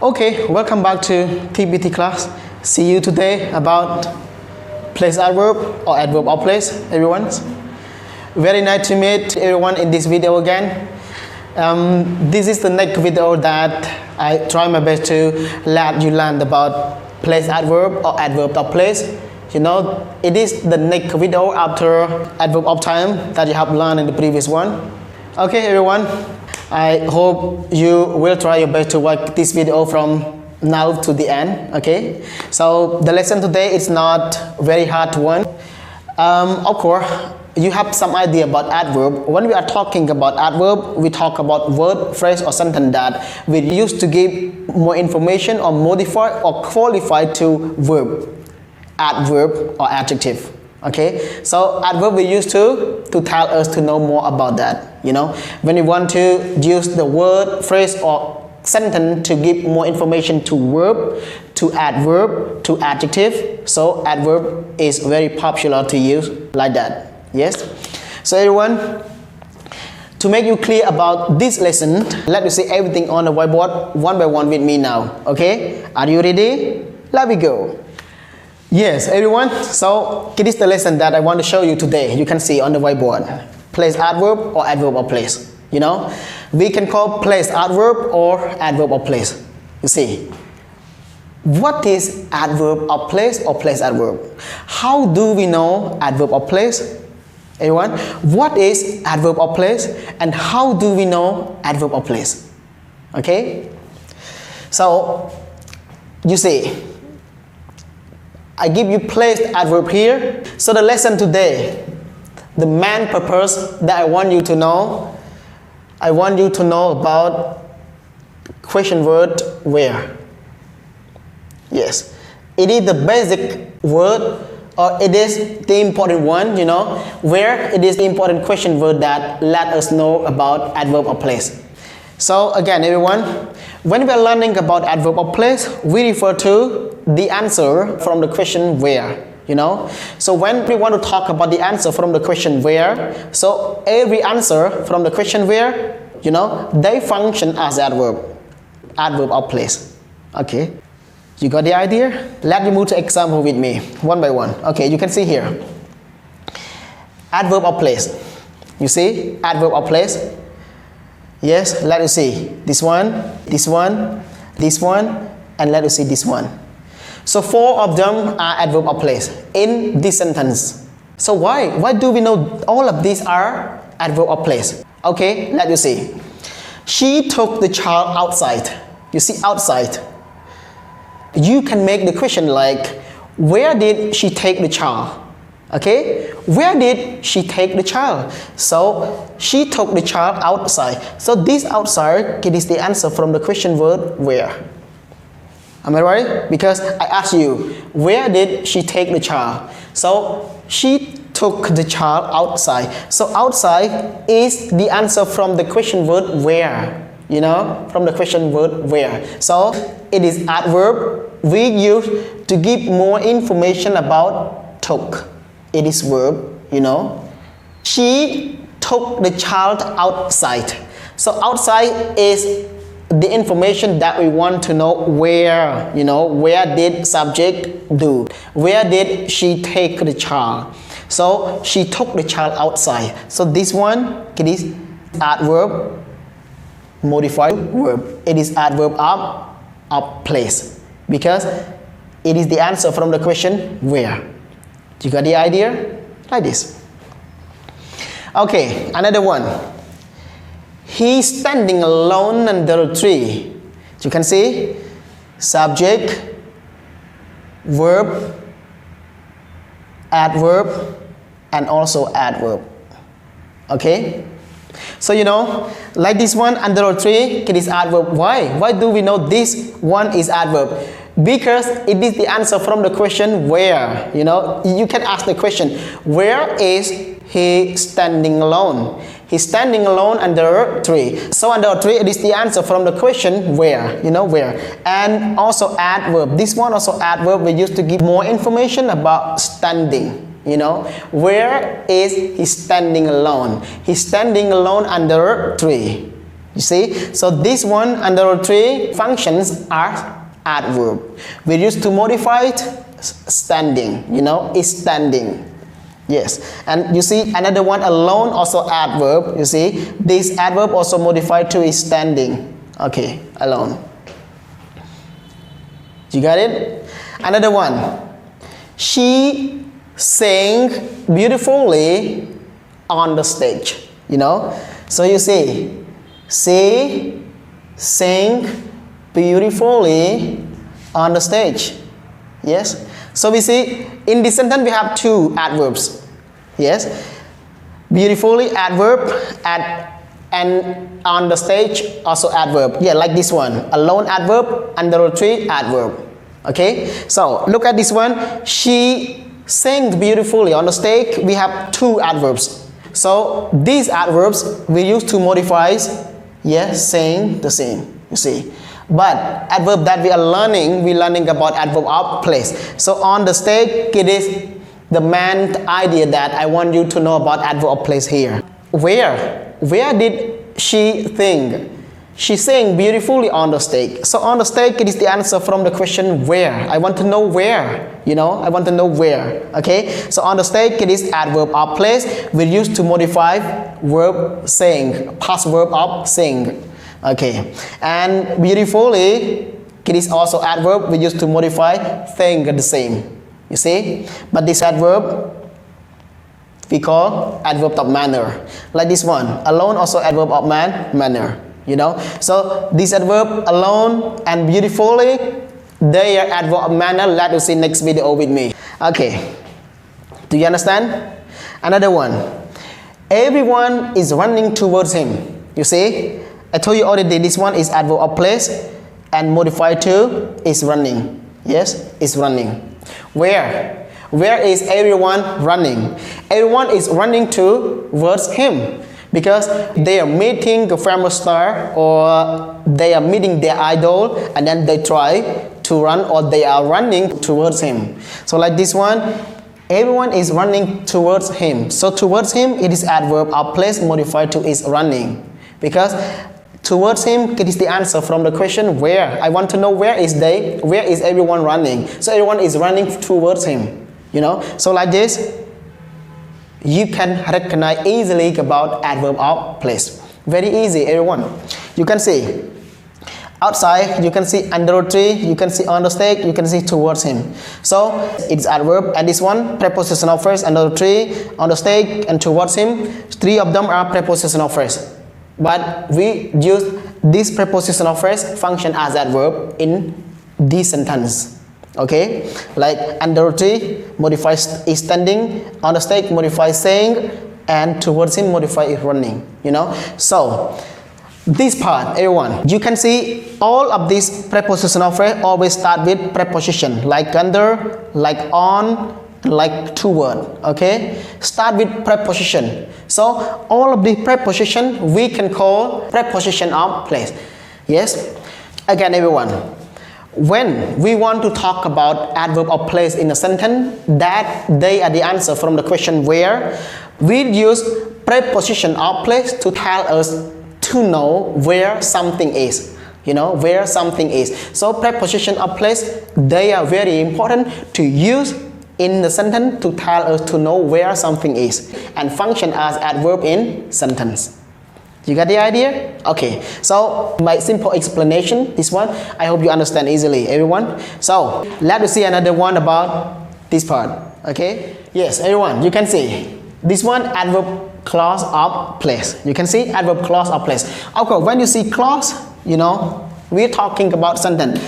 Okay, welcome back to TBT class. See you today about place adverb or adverb of place, everyone. Very nice to meet everyone in this video again. This is the next video that I try my best to let you learn about place adverb or adverb of place. You know, it is the next video after adverb of time that you have learned in the previous one. Okay, everyone. I hope you will try your best to watch this video from now to the end. Okay, so the lesson today is not very hard one. Of course, you have some idea about adverb. When we are talking about adverb, we talk about word, phrase, or sentence that we use to give more information or modify or qualify to verb, adverb, or adjective. Okay, so adverb we use to tell us to know more about that. You know, when you want to use the word, phrase, or sentence to give more information to verb, to adverb, to adjective, so adverb is very popular to use like that. Yes, so everyone, to make you clear about this lesson, let me see everything on the whiteboard one by one with me now. Okay, are you ready? Let me go. Yes, everyone, so it is the lesson that I want to show you today. You can see on the whiteboard, place adverb or adverb of place. You know, we can call place adverb or adverb of place. You see, what is adverb of place or place adverb? How do we know adverb of place? Everyone, what is adverb of place and how do we know adverb of place? Okay, so you see, I give you place adverb here. So the lesson today, the main purpose that I want you to know about question word where. Yes, it is the basic word, or it is the important one, you know, where it is the important question word that let us know about adverb of place. So again, everyone, when we are learning about adverb of place, we refer to the answer from the question where, you know. So when we want to talk about the answer from the question where, so every answer from the question where, you know, they function as adverb of place. Okay, you got the idea? Let me move to example with me one by one. Okay, you can see here adverb of place. You see adverb of place. Yes, let us see this one, this one, this one, and let us see this one. So four of them are adverb of place in this sentence. So why do we know all of these are adverb of place? Okay, let you see. She took the child outside. You see outside. You can make the question like, where did she take the child? Okay, where did she take the child? So she took the child outside. So this outside, it is the answer from the question word where. Am I right? Because I asked you, where did she take the child? So she took the child outside. So outside is the answer from the question word where. You know, from the question word where. So it is adverb we use to give more information about took. It is verb, you know. She took the child outside. So outside is the information that we want to know where, you know, where did subject do? Where did she take the child? So she took the child outside. So this one, it is adverb modified verb. It is adverb of place because it is the answer from the question where. You got the idea? Like this. Okay, another one. He's standing alone under a tree. You can see subject, verb, adverb, and also adverb. Okay? So you know, like this one, under a tree, it is adverb. Why? Why do we know this one is adverb? Because it is the answer from the question where. You know, you can ask the question, where is he standing alone? He's standing alone under a tree. So under a tree, it is the answer from the question where. You know, where. And also adverb. This one also adverb we use to give more information about standing. You know, where is he standing alone? He's standing alone under a tree. You see, so this one and the three functions are adverb. We used to modify it standing, you know, is standing. Yes, and you see another one alone, also adverb. You see, this adverb also modified to is standing. Okay, alone. You got it? Another one. She sang beautifully on the stage. You know, so you see, she sang beautifully on the stage. Yes. So we see in this sentence we have two adverbs. Yes. Beautifully adverb and on the stage also adverb. Yeah, like this one. Alone adverb, under three adverb. Okay. So look at this one. She sang beautifully on the stage. We have two adverbs. So these adverbs we use to modify, yes, saying the same. You see. But adverb that we're learning about adverb of place. So on the stage, it is the main idea that I want you to know about adverb of place here. Where did she sing? She sang beautifully on the stage. So on the stage, it is the answer from the question where. I want to know where. You know, I want to know where. Okay. So on the stage, it is adverb of place. We use to modify verb saying, past verb of sing. Okay, and beautifully, it is also adverb we use to modify saying the same. You see, but this adverb we call adverb of manner. Like this one, alone also adverb of manner. You know, so this adverb alone and beautifully, they are adverb of manner. Let us see next video with me. Okay, do you understand? Another one, everyone is running towards him. You see. I told you already this one is adverb of place and modified to is running. Yes, is running. Where? Where is everyone running? Everyone is running towards him because they are meeting a famous star or they are meeting their idol and then they try to run or they are running towards him. So like this one, everyone is running towards him. So towards him, it is adverb of place modified to is running because towards him, it is the answer from the question where. I want to know where is everyone running. So everyone is running towards him. You know. So like this, you can recognize easily about adverb of place. Very easy, everyone. You can see outside, you can see under a tree, you can see on the stage, you can see towards him. So it's adverb, and this one prepositional phrase, under the tree, on the stage, and towards him. Three of them are prepositional phrase. But we use this prepositional phrase function as adverb in this sentence. Okay, like under a tree modifies is standing, on the stage modifies saying, and towards him modifies running. You know, so this part, everyone, you can see all of these prepositional phrase always start with preposition, like under, like on, like toward. Okay, start with preposition. So all of the preposition we can call preposition of place. Yes, again, everyone, when we want to talk about adverb of place in a sentence that they are the answer from the question where, we use preposition of place to tell us to know where something is. You know, where something is. So preposition of place, they are very important to use in the sentence to tell us to know where something is and function as adverb in sentence. You got the idea? Okay, so my simple explanation, this one, I hope you understand easily, everyone. So let us see another one about this part. Okay, yes, everyone, you can see this one, adverb clause of place. You can see adverb clause of place. Okay, when you see clause, you know, we're talking about sentence.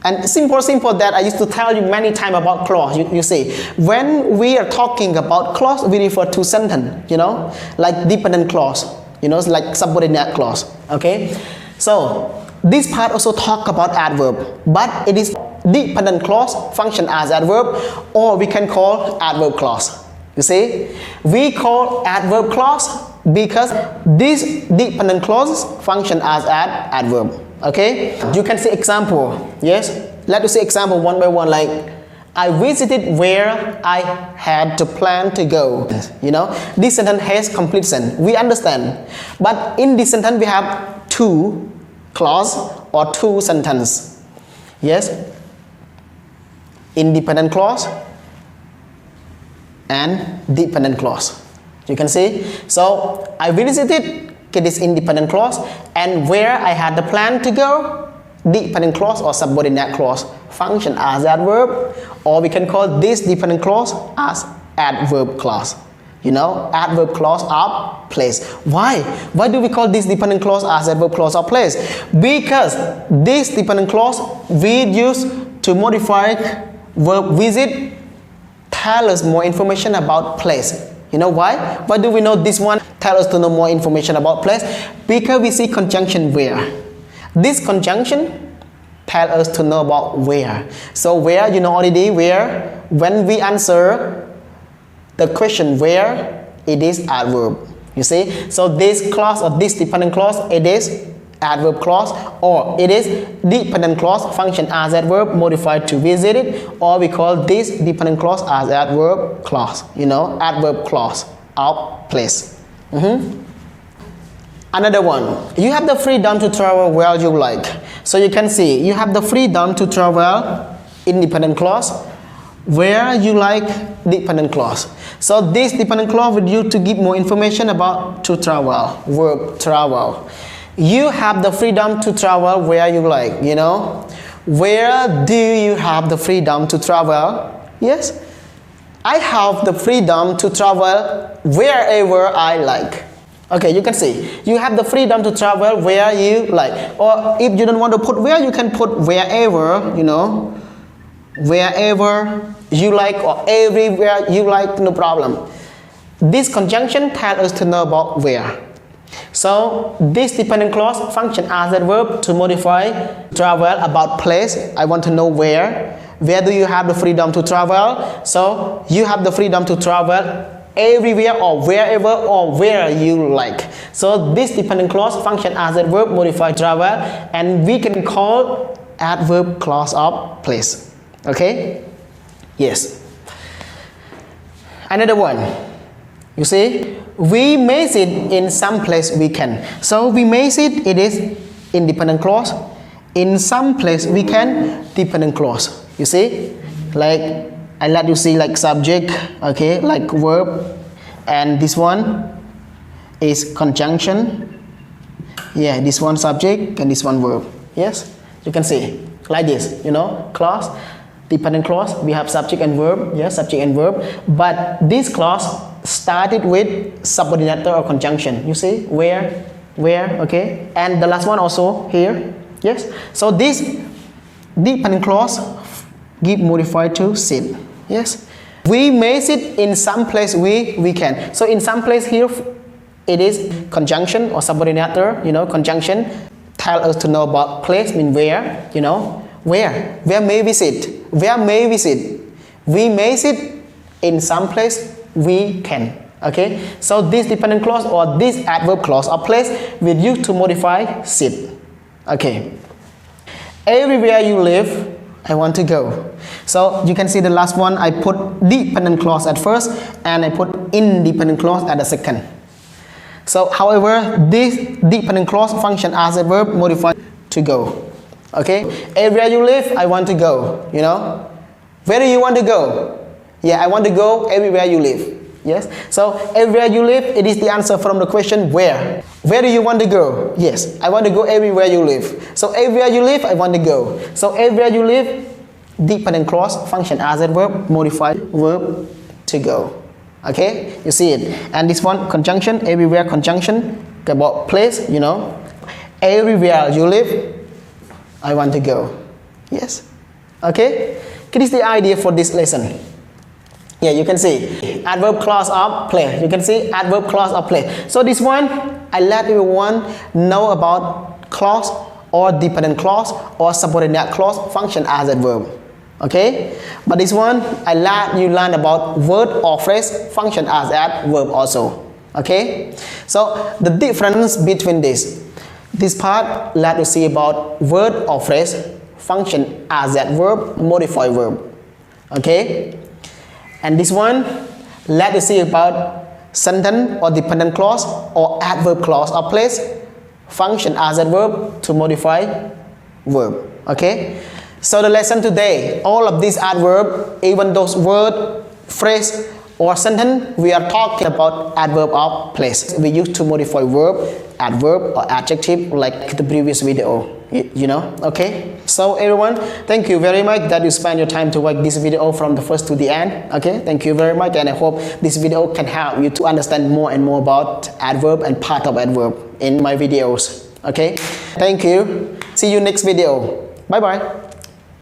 And simple that I used to tell you many times about clause. You see, when we are talking about clause, we refer to sentence, you know, like dependent clause, you know, like subordinate clause. Okay, so this part also talk about adverb, but it is dependent clause function as adverb, or we can call adverb clause. You see, we call adverb clause because this dependent clause function as adverb. Okay, you can see example. Yes, let us see example one by one. Like I visited where I had to plan to go. You know, this sentence has completion. We understand. But in this sentence, we have two clause or two sentences. Yes. Independent clause and dependent clause. You can see. So I visited, okay, this independent clause, and where I had the plan to go, dependent clause or subordinate clause function as adverb, or we can call this dependent clause as adverb clause. You know, adverb clause of place. Why? Why do we call this dependent clause as adverb clause of place? Because this dependent clause we use to modify verb visit, tell us more information about place. You know why? Why do we know this one tell us to know more information about place? Because we see conjunction where. This conjunction tell us to know about where. So where, you know already, where, when we answer the question where, it is adverb. You see? So this clause or this dependent clause, it is adverb clause, or it is dependent clause function as adverb modified to visit it, or we call this dependent clause as adverb clause. You know, adverb clause of place. Another one, you have the freedom to travel where you like. So you can see you have the freedom to travel, independent clause, where you like, dependent clause. So this dependent clause would use to give more information about to travel, verb travel. You have the freedom to travel where you like. You know, where do you have the freedom to travel? Yes, I have the freedom to travel wherever I like. Okay, you can see you have the freedom to travel where you like, or if you don't want to put where, you can put wherever. You know, wherever you like or everywhere you like, no problem. This conjunction tells us to know about where. So this dependent clause function as a verb to modify travel about place. I want to know where. Where do you have the freedom to travel? So you have the freedom to travel everywhere or wherever or where you like. So this dependent clause function as a verb modify travel, and we can call adverb clause of place. Okay? Yes. Another one. You see, we may sit in some place we can. So we may sit, it is independent clause. In some place we can, dependent clause. You see, like I let you see like subject, okay, like verb, and this one is conjunction. Yeah, this one subject and this one verb. Yes, you can see like this. You know, clause, dependent clause. We have subject and verb. Yes, subject and verb. But this clause started with subordinate or conjunction. You see, where, okay, and the last one also here. Yes, so this dependent clause give modified to sit. Yes, we may sit in some place we can. So in some place here it is conjunction or subordinate. You know, conjunction tell us to know about place, mean where. You know, where may we sit, where may we sit, we may sit in some place we can. Okay, so this dependent clause or this adverb clause of place we use to modify sit. Okay, everywhere you live I want to go. So you can see the last one I put dependent clause at first and I put independent clause at the second. So however, this dependent clause function as a verb modified to go. Okay, everywhere you live I want to go. You know, where do you want to go? Yeah, I want to go everywhere you live. Yes, so everywhere you live, it is the answer from the question where. Where do you want to go? Yes, I want to go everywhere you live. So everywhere you live, I want to go. So everywhere you live, dependent clause function as a verb modified verb to go. Okay, you see it. And this one conjunction, everywhere conjunction about place. You know, everywhere you live, I want to go. Yes. Okay, this is the idea for this lesson. Yeah, you can see adverb clause of place. You can see adverb clause of place. So this one, I let everyone know about clause or dependent clause or subordinate clause function as a verb. Okay, but this one, I let you learn about word or phrase function as adverb also. Okay, so the difference between this part, let us see about word or phrase function as adverb, modify verb. Okay, and this one, let us see about sentence or dependent clause or adverb clause of place function as adverb to modify verb. Okay, so the lesson today, all of these adverb, even those word, phrase or sentence, we are talking about adverb of place. We use to modify verb, adverb or adjective like the previous video, you know. Okay, so everyone, thank you very much that you spend your time to watch this video from the first to the end. Okay, thank you very much, and I hope this video can help you to understand more and more about adverb and part of adverb in my videos. Okay, thank you, see you next video, bye bye.